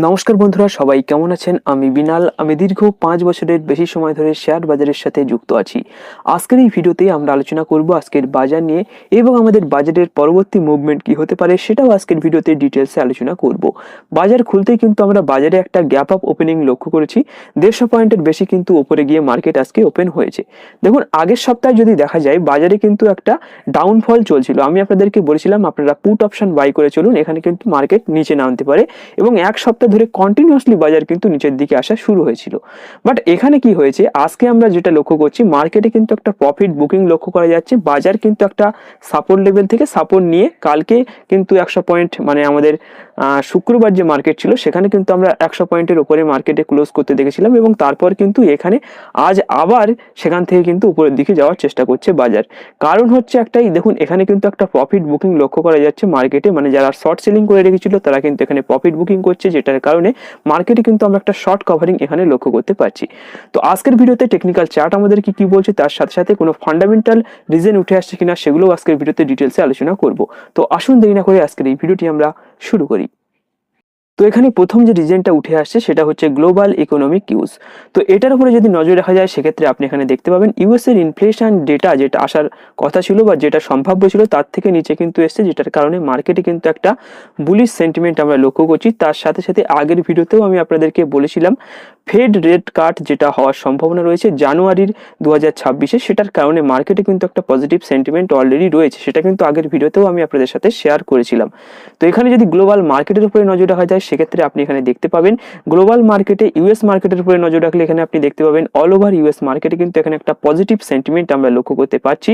নমস্কার বন্ধুরা, সবাই কেমন আছেন? আমি বিনাল। আমি দীর্ঘ 5 বছরের বেশি সময় ধরে শেয়ার বাজারের সাথে যুক্ত আছি। আজকের এই ভিডিওতে আমরা আলোচনা করব আজকের বাজার নিয়ে এবং আমাদের বাজারের পরবর্তী মুভমেন্ট কি হতে পারে সেটাও আজকের ভিডিওতে ডিটেলসে আলোচনা করব। বাজার খুলতেই কিন্তু আমরা বাজারে একটা গ্যাপ আপ ওপেনিং লক্ষ্য করেছি। 150 পয়েন্টের বেশি কিন্তু উপরে গিয়ে মার্কেট আজকে ওপেন হয়েছে। দেখুন, আগের সপ্তাহে যদি দেখা যায় বাজারে কিন্তু একটা ডাউনফল চলছিল। আমি আপনাদেরকে বলেছিলাম আপনারা পুট অপশন বাই করে চলুন, এখানে কিন্তু মার্কেট নিচে নামতে পারে এবং এক সপ্তাহ ধরে কন্টিনিউয়াসলি বাজার কিন্তু নিচের দিকে আসা শুরু হয়েছিল। বাট এখানে কি হয়েছে, আজকে আমরা যেটা লক্ষ্য করছি মার্কেটে কিন্তু একটা প্রফিট বুকিং লক্ষ্য করা যাচ্ছে। বাজার কিন্তু একটা সাপোর্ট লেভেল থেকে সাপোর্ট নিয়ে কালকে কিন্তু 100 পয়েন্ট মানে আমাদের শুক্রবার যে মার্কেট ছিল সেখানে কিন্তু আমরা 100 পয়েন্টের উপরে মার্কেটে ক্লোজ করতে দেখেছিলাম এবং তারপর কিন্তু এখানে আজ আবার সেখান থেকে কিন্তু উপরের দিকে যাওয়ার চেষ্টা করছে বাজার। কারণ হচ্ছে একটাই, দেখুন এখানে কিন্তু একটা প্রফিট বুকিং লক্ষ্য করা যাচ্ছে মার্কেটে, মানে যারা শর্ট সেলিং করে রেখেছিল তারা কিন্তু এখানে প্রফিট বুকিং করছে, যেটার কারণে মার্কেটে কিন্তু আমরা একটা শর্ট কভারিং এখানে লক্ষ্য করতে পারছি। তো আজকের ভিডিওতে টেকনিক্যাল চার্ট আমাদের কি বলছে, তার সাথে সাথে কোনো ফান্ডামেন্টাল রিজন উঠে আসছে কিনা সেগুলো আজকের ভিডিওতে ডিটেলসে আলোচনা করব। তো আসুন দেরি না করে আজকের এই ভিডিওটি আমরা শুরু করি। তো এখানে প্রথম যে রিজনটা উঠে আসছে সেটা হচ্ছে গ্লোবাল ইকোনমিক নিউজ। তো এটার উপরে যদি নজর রাখা যায় সেক্ষেত্রে আপনি এখানে দেখতে পাবেন ইউএস এর ইনফ্লেশন ডেটা যেটা আসার কথা ছিল বা যেটা সম্ভাব্য ছিল তার থেকে নিচে কিন্তু এসছে, যেটার কারণে মার্কেটে কিন্তু একটা বুলিশ সেন্টিমেন্ট আমরা লক্ষ্য করছি। তার সাথে সাথে আগের ভিডিওতেও আমি আপনাদেরকে বলেছিলাম ফেড রেট কাট যেটা হওয়ার সম্ভাবনা রয়েছে জানুয়ারির 2026-এ, সেটার কারণে মার্কেটে কিন্তু একটা পজিটিভ সেন্টিমেন্ট অলরেডি রয়েছে। সেটা কিন্তু আগের ভিডিওতেও আমি আপনাদের সাথে শেয়ার করেছিলাম। তো এখানে যদি গ্লোবাল মার্কেটের উপরে নজর রাখা যায় সেক্ষেত্রে আপনি এখানে দেখতে পাবেন গ্লোবাল মার্কেটে ইউএস মার্কেটের উপরে নজর রাখলে এখানে আপনি দেখতে পাবেন অল ওভার ইউএস মার্কেটে কিন্তু এখানে একটা পজিটিভ সেন্টিমেন্ট আমরা লক্ষ্য করতে পারছি।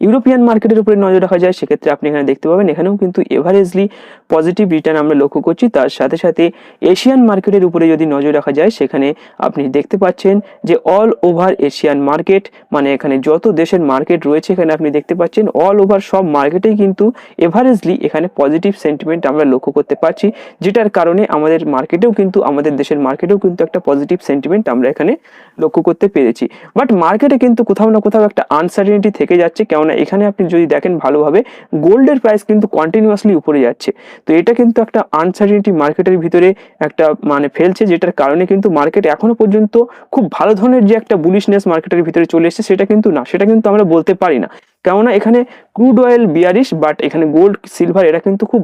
ইউরোপিয়ান মার্কেটের উপরে নজর রাখা যায় সেক্ষেত্রে আপনি এখানে দেখতে পাবেন এখানেও কিন্তু এভারেজলি পজিটিভ রিটার্ন আমরা লক্ষ্য করছি। তার সাথে সাথে এশিয়ান মার্কেটের উপরে যদি নজর রাখা যায় সেখানে আপনি দেখতে পাচ্ছেন যে অল ওভার এশিয়ান মার্কেট, মানে এখানে যত দেশের মার্কেট রয়েছে এখানে আপনি দেখতে পাচ্ছেন অল ওভার সব মার্কেটেই কিন্তু এভারেজলি এখানে পজিটিভ সেন্টিমেন্ট আমরা লক্ষ্য করতে পারছি, যেটার কারণে আমাদের মার্কেটেও কিন্তু আমাদের দেশের মার্কেটেও কিন্তু একটা পজিটিভ সেন্টিমেন্ট আমরা এখানে লক্ষ্য করতে পেরেছি। বাট মার্কেটে কিন্তু কোথাও না কোথাও একটা আনসার্টেনিটি থেকে যাচ্ছে, কেননা এখানে আপনি যদি দেখেন ভালোভাবে গোল্ডের প্রাইস কিন্তু কন্টিনিউয়াসলি উপরে যাচ্ছে। তো এটা কিন্তু একটা আনসার্টেনিটি মার্কেটের ভিতরে একটা মানে ফেলছে, যেটার কারণে কিন্তু মার্কেট এখনো পর্যন্ত খুব ভালো ধরনের যে একটা বুলিশনেস মার্কেটের ভিতরে চলে এসেছে সেটা কিন্তু না, সেটা কিন্তু আমরা বলতে পারি না। কেননা এখানে ক্রুড অয়েল বিয়ারিশ, বাট এখানে গোল্ড সিলভার এরা কিন্তু খুব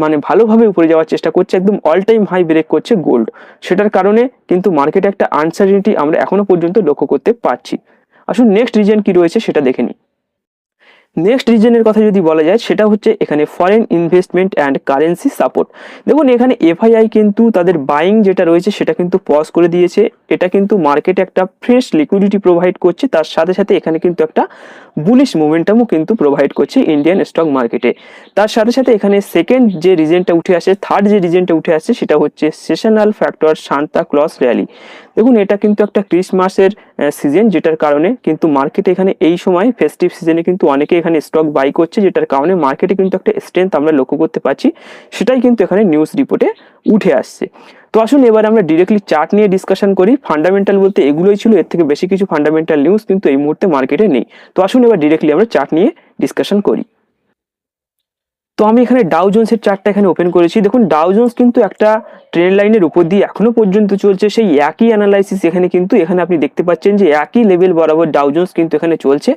মানে ভালোভাবে উপরে যাওয়ার চেষ্টা করছে, একদম অল টাইম হাই ব্রেক করছে গোল্ড। সেটার কারণে কিন্তু মার্কেটে একটা আনসার্টেনিটি আমরা এখনো পর্যন্ত লক্ষ্য করতে পারছি। আসুন নেক্সট রিজন কি রয়েছে সেটা দেখে নিই। নেক্সট রিজনের কথা যদি বলা যায় সেটা হচ্ছে এখানে foreign investment and currency support. দেখুন এখানে এফআইআই কিন্তু তাদের বাইং যেটা রয়েছে সেটা কিন্তু পজ করে দিয়েছে। এটা কিন্তু মার্কেটে একটা ফ্রেশ লিকুইডিটি প্রোভাইড করছে, তার সাথে সাথে এখানে কিন্তু একটা বুলিশ মোমেন্টামও কিন্তু প্রোভাইড করছে ইন্ডিয়ান স্টক মার্কেটে। তার সাথে সাথে এখানে সেকেন্ড যে রিজনটা উঠে আসে, থার্ড যে রিজনটা উঠে আসছে সেটা হচ্ছে sessional factor Santa Claus rally. দেখুন এটা কিন্তু একটা ক্রিসমাসের সিজন, যেটার কারণে কিন্তু মার্কেটে এখানে এই সময় ফেস্টিভ সিজনে কিন্তু অনেকে এখানে স্টক বাই করছে, যেটার কারণে মার্কেটে কিন্তু একটা স্ট্রেংথ আমরা লক্ষ্য করতে পারছি। সেটাই কিন্তু এখানে নিউজ রিপোর্টে উঠে আসছে। তো আসুন এবার আমরা ডিরেক্টলি চার্ট নিয়ে ডিসকাশন করি। ফান্ডামেন্টাল বলতে এগুলোই ছিল, এর থেকে বেশি কিছু ফান্ডামেন্টাল নিউজ কিন্তু এই মুহূর্তে মার্কেটে নেই। তো আসুন এবার ডিরেক্টলি আমরা চার্ট নিয়ে ডিসকাশন করি। তো আমি এখানে ডাউ জোন্সের চার্টটা এখানে ওপেন করেছি। দেখুন ডাউ জোন্স কিন্তু একটা ট্রেন্ড লাইনের উপর দিয়ে এখনো পর্যন্ত চলছে, সেই একই অ্যানালাইসিস এখানে কিন্তু এখানে আপনি দেখতে পাচ্ছেন যে একই লেভেল বরাবর ডাউ জোন্স কিন্তু এখানে চলছে।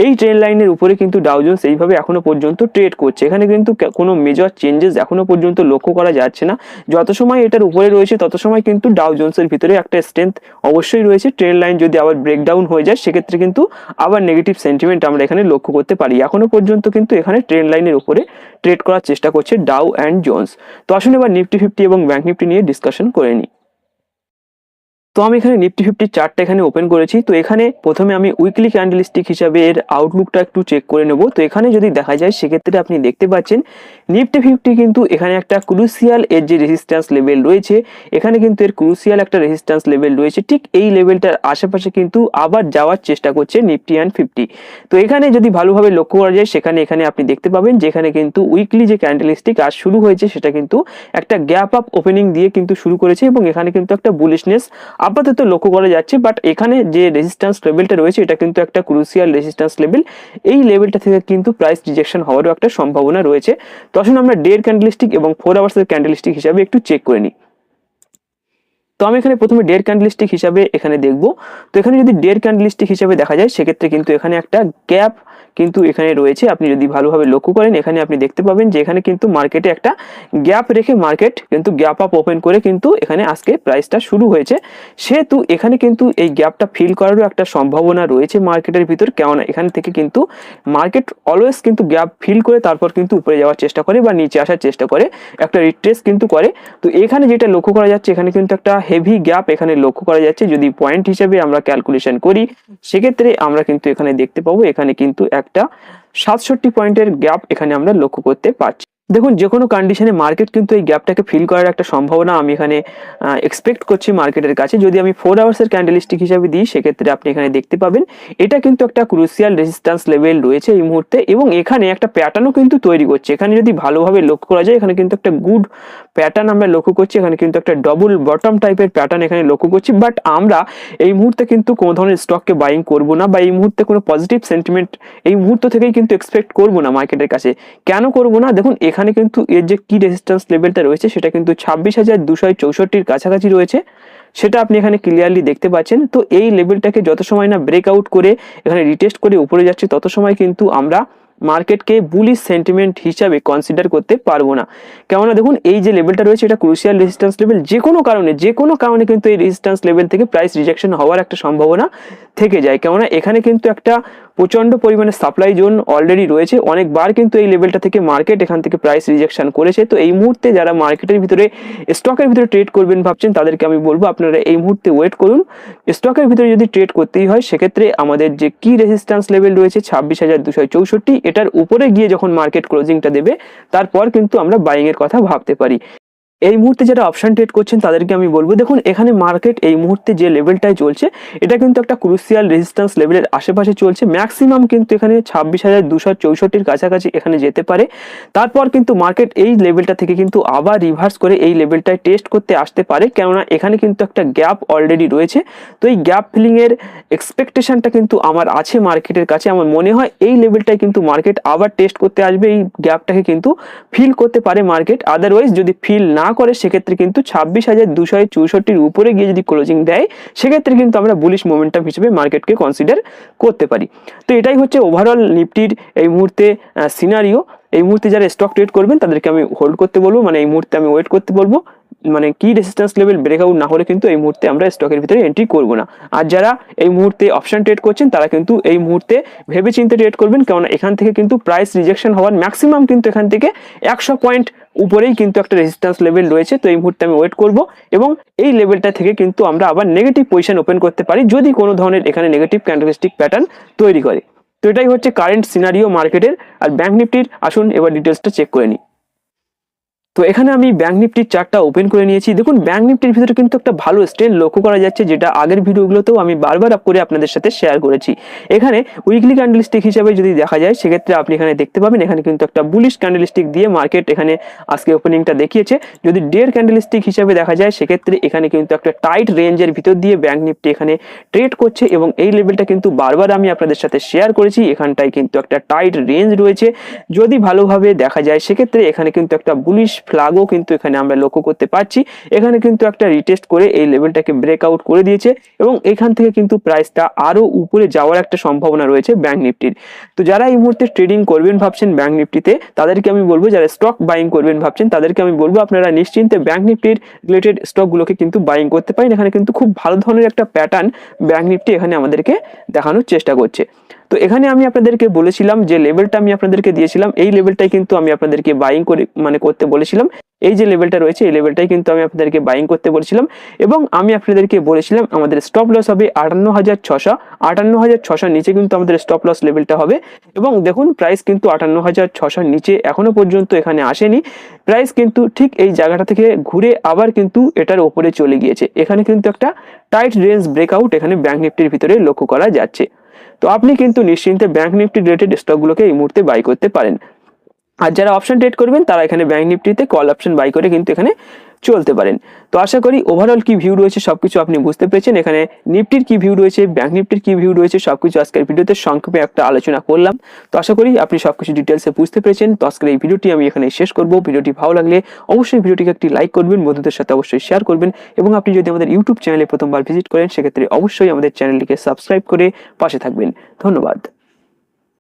এই ট্রেন্ড লাইনের উপরে কিন্তু ডাউ জোন্স এইভাবে এখনো পর্যন্ত ট্রেড করছে। এখানে কিন্তু কোনো মেজর চেঞ্জেস এখনো পর্যন্ত লক্ষ্য করা যাচ্ছে না। যত সময় এটার উপরে রয়েছে তত সময় কিন্তু ডাউ জোন্সের ভিতরে একটা স্ট্রেংথ অবশ্যই রয়েছে। ট্রেন্ড লাইন যদি আবার ব্রেকডাউন হয়ে যায় সেক্ষেত্রে কিন্তু আবার নেগেটিভ সেন্টিমেন্ট আমরা এখানে লক্ষ্য করতে পারি। এখনো পর্যন্ত কিন্তু এখানে ট্রেন্ড লাইনের উপরে ট্রেড করার চেষ্টা করছে ডাউ অ্যান্ড জোন্স। তো আসুন এবার নিফটি 50 এবং ব্যাংক নিফটি নিয়ে ডিসকাশন করে নিই। তো আমি এখানে নিফটি 50 চার্টটা এখানে ওপেন করেছি। তো এখানে প্রথমে আমি উইকলি ক্যান্ডেলস্টিক হিসাবে এর আউটলুকটা একটু চেক করে নেব। তো এখানে যদি দেখা যায় সেক্ষেত্রে আপনি দেখতে পাচ্ছেন নিফটি 50 কিন্তু এখানে একটা ক্রুশিয়াল এর যে রেজিস্ট্যান্স লেভেল রয়েছে, এখানে কিন্তু এর ক্রুশিয়াল একটা রেজিস্ট্যান্স লেভেল রয়েছে, ঠিক এই লেভেলটার আশেপাশে কিন্তু আবার যাওয়ার চেষ্টা করছে নিফটি অ্যান্ড 50। তো এখানে যদি ভালোভাবে লক্ষ্য করা যায় এখানে আপনি দেখতে পাবেন যেখানে কিন্তু উইকলি যে ক্যান্ডেলস্টিক আজ শুরু হয়েছে সেটা কিন্তু একটা গ্যাপ আপ ওপেনিং দিয়ে কিন্তু শুরু করেছে এবং এখানে কিন্তু একটা বুলিশনেস আপাতত লক্ষ্য করা যাচ্ছে। বাট এখানে যে রেজিস্ট্যান্স লেভেলটা রয়েছে এটা কিন্তু একটা ক্রুশিয়াল রেজিস্ট্যান্স লেভেল, এই লেভেলটা থেকে কিন্তু প্রাইস রিজেকশন হওয়ারও একটা সম্ভাবনা রয়েছে। তো আসুন আমরা ডে ক্যান্ডেলস্টিক এবং 4 আওয়ার্সের ক্যান্ডেলস্টিক হিসাবে একটু চেক করে নিই। তো আমি এখানে প্রথমে ডের ক্যান্ডেলস্টিক হিসাবে এখানে দেখব। তো এখানে যদি ডের ক্যান্ডেলস্টিক হিসাবে দেখা যায় সেক্ষেত্রে কিন্তু এখানে একটা গ্যাপ কিন্তু এখানে রয়েছে। আপনি যদি ভালোভাবে লক্ষ্য করেন এখানে আপনি দেখতে পাবেন যে এখানে কিন্তু মার্কেটে একটা গ্যাপ রেখে মার্কেট কিন্তু গ্যাপ আপ ওপেন করে কিন্তু এখানে আজকে প্রাইসটা শুরু হয়েছে। সেহেতু এখানে কিন্তু এই গ্যাপটা ফিল করারও একটা সম্ভাবনা রয়েছে মার্কেটের ভিতর, কেননা এখান থেকে কিন্তু মার্কেট অলওয়েজ কিন্তু গ্যাপ ফিল করে তারপর কিন্তু উপরে যাওয়ার চেষ্টা করে বা নিচে আসার চেষ্টা করে, একটা রিট্রেস কিন্তু করে। তো এখানে যেটা লক্ষ্য করা যাচ্ছে এখানে কিন্তু একটা হেভি গ্যাপ এখানে লক্ষ্য করা যাচ্ছে। যদি পয়েন্ট হিসেবে আমরা ক্যালকুলেশন করি সেক্ষেত্রে আমরা কিন্তু এখানে দেখতে পাবো এখানে কিন্তু একটা 67 পয়েন্টের গ্যাপ এখানে আমরা লক্ষ্য করতে পারছি। দেখুন যে কোনো কন্ডিশনে মার্কেট কিন্তু এই গ্যাপটাকে ফিল করার একটা সম্ভাবনা আমি এখানে এক্সপেক্ট করছি মার্কেটের কাছে। যদি আমি 4 আওয়ার্সের ক্যান্ডেলস্টিক হিসাবে দিই সেক্ষেত্রে আপনি এখানে দেখতে পাবেন এটা কিন্তু একটা ক্রুশিয়াল রেজিস্ট্যান্স লেভেল রয়েছে এই মুহূর্তে, এবং এখানে একটা প্যাটার্নও কিন্তু তৈরি করছে। এখানে যদি ভালোভাবে লক্ষ্য করা যায় এখানে কিন্তু একটা গুড প্যাটার্ন আমরা লক্ষ্য করছি, এখানে কিন্তু একটা ডবল বটম টাইপের প্যাটার্ন এখানে লক্ষ্য করছি। বাট আমরা এই মুহূর্তে কিন্তু কোনো ধরনের স্টককে বাইং করব না, বা এই মুহূর্তে কোনো পজিটিভ সেন্টিমেন্ট এই মুহূর্ত থেকেই কিন্তু এক্সপেক্ট করব না মার্কেটের কাছে। কেন করব না? দেখুন এখানে কিন্তু এর যে কি রেজিস্ট্যান্স লেভেলটা রয়েছে সেটা কিন্তু 26,264-র কাছাকাছি রয়েছে, সেটা আপনি এখানে ক্লিয়ারলি দেখতে পাচ্ছেন। তো এই লেভেলটাকে যত সময় না ব্রেকআউট করে এখানে রিটেস্ট করে উপরে যাচ্ছে তত সময় কিন্তু আমরা মার্কেটকে বুলিশ সেন্টিমেন্ট হিসাবে কনসিডার করতে পারবো না। কেননা দেখুন এই যে লেভেলটা রয়েছে এটা ক্রুশিয়াল রেজিস্ট্যান্স লেভেল, যে কোনো কারণে কিন্তু এই রেজিস্ট্যান্স লেভেল থেকে প্রাইস রিজেকশন হওয়ার একটা সম্ভাবনা থেকে যায়। কেননা এখানে কিন্তু একটা প্রচন্ড পরিমাণে সাপ্লাই জোন অলরেডি রয়েছে, অনেকবার কিন্তু এই লেভেলটা থেকে মার্কেট এখান থেকে প্রাইস রিজেকশন করেছে। তো এই মুহূর্তে যারা মার্কেটের ভিতরে স্টকের ভিতরে ট্রেড করবেন ভাবছেন তাদেরকে আমি বলবো আপনারা এই মুহূর্তে ওয়েট করুন। স্টকের ভিতরে যদি ট্রেড করতেই হয় সেক্ষেত্রে আমাদের যে কি রেজিস্ট্যান্স লেভেল রয়েছে 26,264, এটার উপরে গিয়ে যখন মার্কেট ক্লোজিংটা দেবে তারপর কিন্তু আমরা বাইং এর কথা ভাবতে পারি। এই মুহূর্তে যারা অপশন ট্রেড করছেন তাদেরকে আমি বলবো দেখুন এখানে মার্কেট এই মুহূর্তে যে লেভেলটায় চলছে এটা কিন্তু একটা ক্রুশিয়াল রেজিস্ট্যান্স লেভেলের আশেপাশে চলছে। ম্যাক্সিমাম কিন্তু এখানে 26,264-র কাছাকাছি এখানে যেতে পারে। তারপর কিন্তু মার্কেট এই লেভেলটা থেকে কিন্তু আবার রিভার্স করে এই লেভেলটায় টেস্ট করতে আসতে পারে, কেননা এখানে কিন্তু একটা গ্যাপ অলরেডি রয়েছে। তো এই গ্যাপ ফিলিং এর এক্সপেকটেশনটা কিন্তু আমার আছে মার্কেটের কাছে। আমার মনে হয় এই লেভেলটায় কিন্তু মার্কেট আবার টেস্ট করতে আসবে, এই গ্যাপটাকে কিন্তু ফিল করতে পারে মার্কেট। আদারওয়াইজ যদি ফিল না করে সেক্ষেত্রে কিন্তু 26,264-র উপরে গিয়ে যদি ক্লোজিং দেয় সেক্ষেত্রে কিন্তু আমরা বুলিশ মোমেন্টাম হিসেবে মার্কেটকে কনসিডার করতে পারি। তো এটাই হচ্ছে ওভারঅল নিফটির এই মুহূর্তে সিনারিও। এই মুহূর্তে যারা স্টক ট্রেড করবেন তাদেরকে আমি হোল্ড করতে বলবো, মানে এই মুহূর্তে আমি ওয়েট করতে বলবো। মানে কি রেজিস্ট্যান্স লেভেল ব্রেকআউট না হলে কিন্তু এই মুহূর্তে আমরা স্টকের ভিতরে এন্ট্রি করব না। আর যারা এই মুহূর্তে অপশন ট্রেড করছেন তারা কিন্তু এই মুহূর্তে ভেবে চিন্তে ট্রেড করবেন, কারণ এখান থেকে কিন্তু প্রাইস রিজেকশন হওয়ার ম্যাক্সিমাম কিন্তু এখান থেকে 100 পয়েন্ট উপরেই কিন্তু একটা রেজিস্ট্যান্স লেভেল রয়েছে। তো এই মুহূর্তে আমি ওয়েট করব এবং এই লেভেলটা থেকে কিন্তু আমরা আবার নেগেটিভ পজিশন ওপেন করতে পারি যদি কোনো ধরনের এখানে নেগেটিভ ক্যান্ডেলস্টিক প্যাটার্ন তৈরি করে। তো এটাই হচ্ছে কারেন্ট সিনারিও মার্কেটের। আর ব্যাংক নিফটির আসুন এবার ডিটেলসটা চেক করে নিই। তো এখানে আমি ব্যাংক নিফটির চার্টটা ওপেন করে নিয়েছি। দেখুন ব্যাংক নিফটির ভিতরে কিন্তু একটা ভালো স্ট্রেন্থ লক্ষ্য করা যাচ্ছে, যেটা আগের ভিডিওগুলোতেও আমি বারবার আপ করে আপনাদের সাথে শেয়ার করেছি। এখানে উইকলি ক্যান্ডেলস্টিক হিসেবে যদি দেখা যায় সেক্ষেত্রে আপনি এখানে দেখতে পাবেন এখানে কিন্তু একটা বুলিশ ক্যান্ডেলস্টিক দিয়ে মার্কেট এখানে আজকে ওপেনিংটা দেখিয়েছে। যদি ডের ক্যান্ডেলস্টিক হিসেবে দেখা যায় সেক্ষেত্রে এখানে কিন্তু একটা টাইট রেঞ্জের ভিতর দিয়ে ব্যাংক নিফটি এখানে ট্রেড করছে, এবং এই লেভেলটা কিন্তু বারবার আমি আপনাদের সাথে শেয়ার করেছি। এখানটায় কিন্তু একটা টাইট রেঞ্জ রয়েছে, যদি ভালোভাবে দেখা যায় সেক্ষেত্রে এখানে কিন্তু একটা বুলিশ ফ্ল্যাগও কিন্তু এখানে আমরা লক্ষ্য করতে পারছি। এখানে কিন্তু একটা রিটেস্ট করে এই লেভেলটাকে ব্রেকআউট করে দিয়েছে, এবং এখান থেকে কিন্তু প্রাইসটা আরো উপরে যাওয়ার একটা সম্ভাবনা রয়েছে ব্যাংক নিফটির। তো যারা এই মুহূর্তে ট্রেডিং করবেন ভাবছেন ব্যাংক নিফটিতে তাদেরকে আমি বলবো, যারা স্টক বাইং করবেন ভাবছেন তাদেরকে আমি বলবো আপনারা নিশ্চিন্তে ব্যাংক নিফটির রিলেটেড স্টকগুলোকে কিন্তু বাইং করতে পারেন। এখানে কিন্তু খুব ভালো ধরনের একটা প্যাটার্ন ব্যাংক নিফটি এখানে আমাদেরকে দেখানোর চেষ্টা করছে। তো এখানে আমি আপনাদেরকে বলেছিলাম যে লেভেলটা আমি আপনাদেরকে দিয়েছিলাম এই লেভেলটাই কিন্তু আমি আপনাদেরকে বাইং করে করতে বলেছিলাম। এই যে লেভেলটা রয়েছে এই লেভেলটাই কিন্তু আমি আপনাদেরকে বাইং করতে বলেছিলাম, এবং আমি আপনাদেরকে বলেছিলাম আমাদের স্টপ লস হবে 58,600। 58,600 নিচে কিন্তু আমাদের স্টপ লস লেভেলটা হবে। এবং দেখুন প্রাইস কিন্তু 58,600 নিচে এখনো পর্যন্ত এখানে আসেনি। প্রাইস কিন্তু ঠিক এই জায়গাটা থেকে ঘুরে আবার কিন্তু এটার উপরে চলে গিয়েছে। এখানে কিন্তু একটা টাইট রেঞ্জ ব্রেকআউট এখানে ব্যাংক নিফটির ভিতরে লক্ষ্য করা যাচ্ছে। তো আপনি কিন্তু নিশ্চিন্তে ব্যাংক নিফটি রিলেটেড স্টকগুলোকে এই মুহূর্তে বাই করতে পারেন। আর যারা অপশন ট্রেড করবেন তারা এখানে ব্যাংক নিফটিতে কল অপশন বাই করে কিন্তু এখানে চলতে পারেন। তো আশা করি ওভারঅল কি ভিউ রয়েছে সবকিছু আপনি বুঝতে পেরেছেন। এখানে নিফটির কি ভিউ রয়েছে, ব্যাংক নিফটির কি ভিউ রয়েছে, সবকিছু আজকের ভিডিওতে সংক্ষেপে একটা আলোচনা করলাম। তো আশা করি আপনি সবকিছু ডিটেলসে বুঝতে পেরেছেন। তো আজকের এই ভিডিওটি আমি এখানে শেষ করব। ভিডিওটি ভালো লাগলে অবশ্যই ভিডিওটিকে একটি লাইক করবেন, বন্ধুদের সাথে অবশ্যই শেয়ার করবেন, এবং আপনি যদি আমাদের ইউটিউব চ্যানেলে প্রথমবার ভিজিট করেন সেক্ষেত্রে অবশ্যই আমাদের চ্যানেলটিকে সাবস্ক্রাইব করে পাশে থাকবেন। ধন্যবাদ।